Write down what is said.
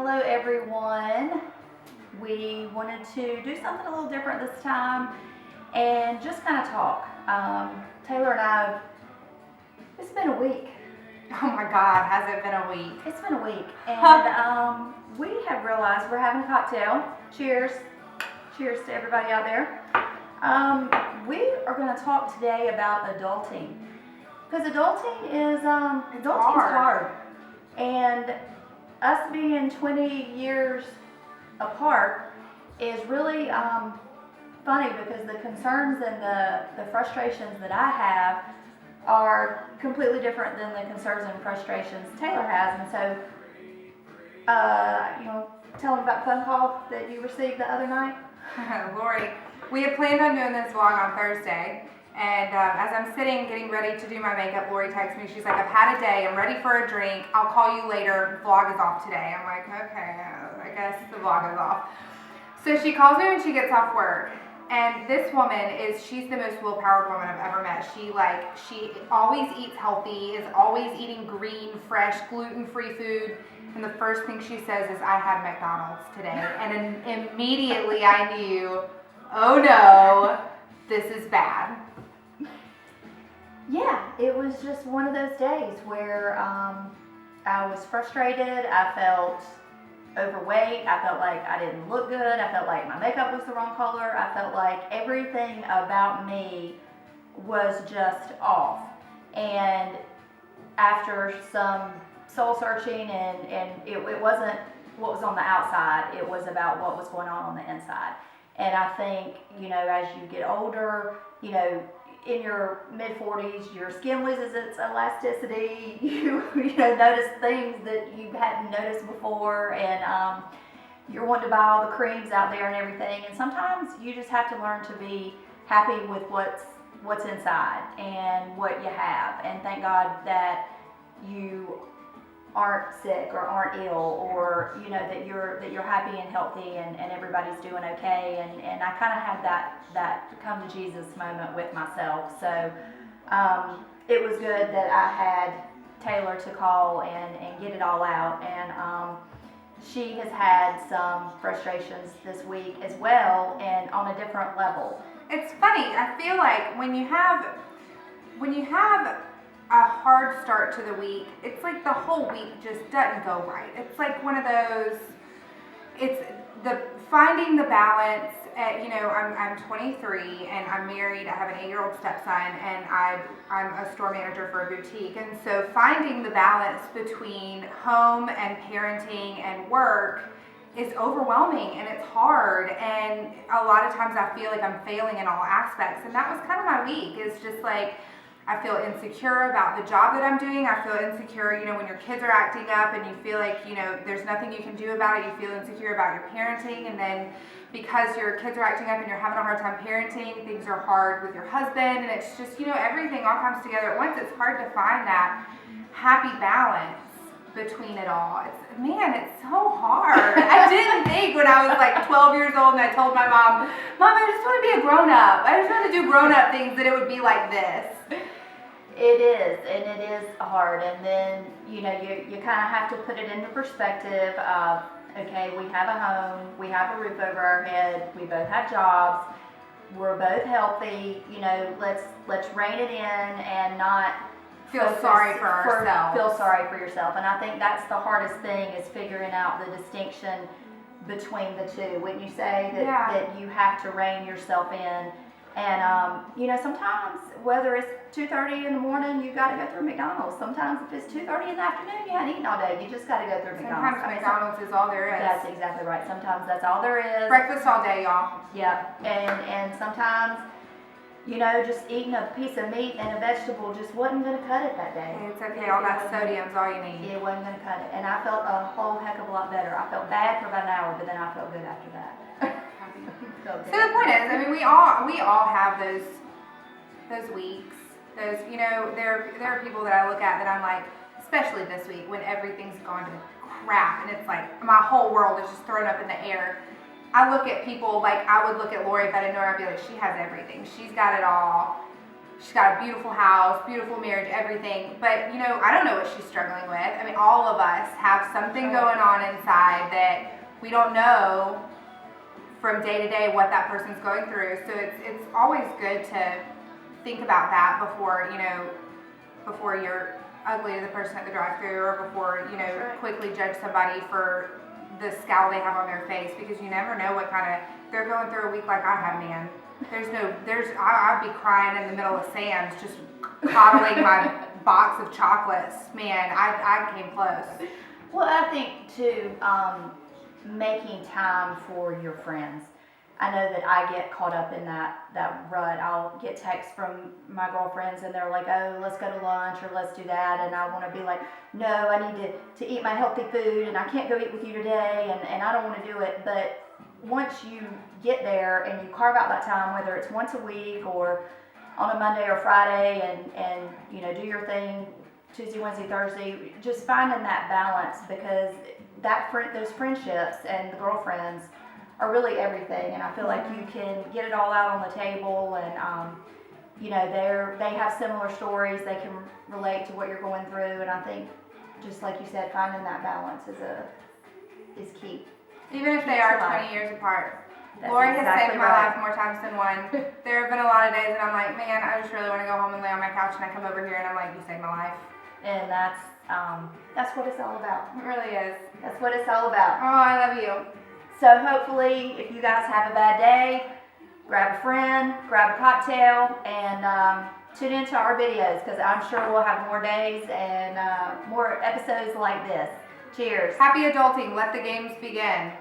Hello everyone. We wanted to do something a little different this time and just kind of talk. Taylor and I, it's been a week. Oh my God, has it been a week? It's been a week. And we have realized we're having a cocktail. Cheers. Cheers to everybody out there. We are going to talk today about adulting. Because adulting is hard. And us being 20 years apart is really funny because the concerns and the frustrations that I have are completely different than the concerns and frustrations Taylor has. And so, tell them about the phone call that you received the other night. Lori, we had planned on doing this vlog on Thursday. And as I'm sitting getting ready to do my makeup, Lori texts me. She's like, I've had a day. I'm ready for a drink. I'll call you later. Vlog is off today. I'm like, okay, I guess the vlog is off. So she calls me when she gets off work. And this woman she's the most willpowered woman I've ever met. She always eats healthy, is always eating green, fresh, gluten-free food. And the first thing she says is, I had McDonald's today. And immediately I knew, oh no, this is bad. Yeah, it was just one of those days where I was frustrated. I felt overweight. I felt like I didn't look good. I felt like my makeup was the wrong color. I felt like everything about me was just off. And after some soul searching, and it wasn't what was on the outside, it was about what was going on the inside. And I think, as you get older, in your mid-40s, your skin loses its elasticity. You notice things that you hadn't noticed before, and you're wanting to buy all the creams out there and everything. And sometimes you just have to learn to be happy with what's inside and what you have. And thank God that you aren't sick or aren't ill, or that you're happy and healthy and everybody's doing okay, and I kind of had that come to Jesus moment with myself. So it was good that I had Taylor to call and get it all out, and she has had some frustrations this week as well, and on a different level. It's funny, I feel like when you have a hard start to the week, it's like the whole week just doesn't go right. It's like one of those, it's the finding the balance at, I'm 23 and I'm married. I have an 8-year-old stepson, and I'm a store manager for a boutique. And so finding the balance between home and parenting and work is overwhelming, and it's hard. And a lot of times I feel like I'm failing in all aspects. And that was kind of my week. It's just like, I feel insecure about the job that I'm doing. I feel insecure, when your kids are acting up and you feel like, there's nothing you can do about it. You feel insecure about your parenting. And then because your kids are acting up and you're having a hard time parenting, things are hard with your husband. And it's just, everything all comes together at once. It's hard to find that happy balance between it all. It's so hard. I didn't think when I was like 12 years old and I told my mom, I just want to be a grown-up. I just want to do grown-up things, that it would be like this. It is, and it is hard. And then, you kind of have to put it into perspective of, okay, we have a home, we have a roof over our head, we both have jobs, we're both healthy, let's rein it in and not feel sorry for ourselves. Feel sorry for yourself. And I think that's the hardest thing, is figuring out the distinction between the two. Wouldn't you say that you have to rein yourself in? And, sometimes, whether it's 2:30 in the morning, you got to go through McDonald's. Sometimes if it's 2:30 in the afternoon, you hadn't eaten all day. You just got to go through McDonald's. Sometimes McDonald's is all there is. That's exactly right. Sometimes that's all there is. Breakfast all day, y'all. Yeah. And sometimes, just eating a piece of meat and a vegetable just wasn't going to cut it that day. It's okay. All that sodium's all you need. It wasn't going to cut it. And I felt a whole heck of a lot better. I felt bad for about an hour, but then I felt good after that. So the point is, we all have those weeks. Those, there are people that I look at that I'm like, especially this week when everything's gone to crap and it's like my whole world is just thrown up in the air. I look at people like I would look at Lori if I didn't know her. I'd be like, she has everything. She's got it all She's got a beautiful house, beautiful marriage, everything. But, you know, I don't know what she's struggling with. I mean, all of us have something going on inside that we don't know from day to day what that person's going through. So it's always good to think about that before, you know, before you're ugly to the person at the drive-thru, or before, you know, quickly judge somebody for the scowl they have on their face, because you never know what kind of, they're going through a week like I have, man. I'd be crying in the middle of Sam's, just coddling my box of chocolates. Man, I came close. Well, I think too, making time for your friends. I know that I get caught up in that rut. I'll get texts from my girlfriends and they're like, oh, let's go to lunch or let's do that. And I want to be like, no, I need to eat my healthy food and I can't go eat with you today and I don't want to do it. But once you get there and you carve out that time, whether it's once a week or on a Monday or Friday and you know, do your thing Tuesday, Wednesday, Thursday, just finding that balance, because those friendships and the girlfriends are really everything, and I feel like you can get it all out on the table, and you know, they have similar stories, they can relate to what you're going through, and I think, just like you said, finding that balance is key. Even if they are 20 years apart. That's Lori has exactly saved my right. life more times than one. There have been a lot of days that I'm like, man, I just really want to go home and lay on my couch, and I come over here and I'm like, you saved my life. And that's what it's all about. It really is. That's what it's all about. Oh, I love you. So hopefully, if you guys have a bad day, grab a friend, grab a cocktail, and tune into our videos, because I'm sure we'll have more days and more episodes like this. Cheers. Happy adulting. Let the games begin.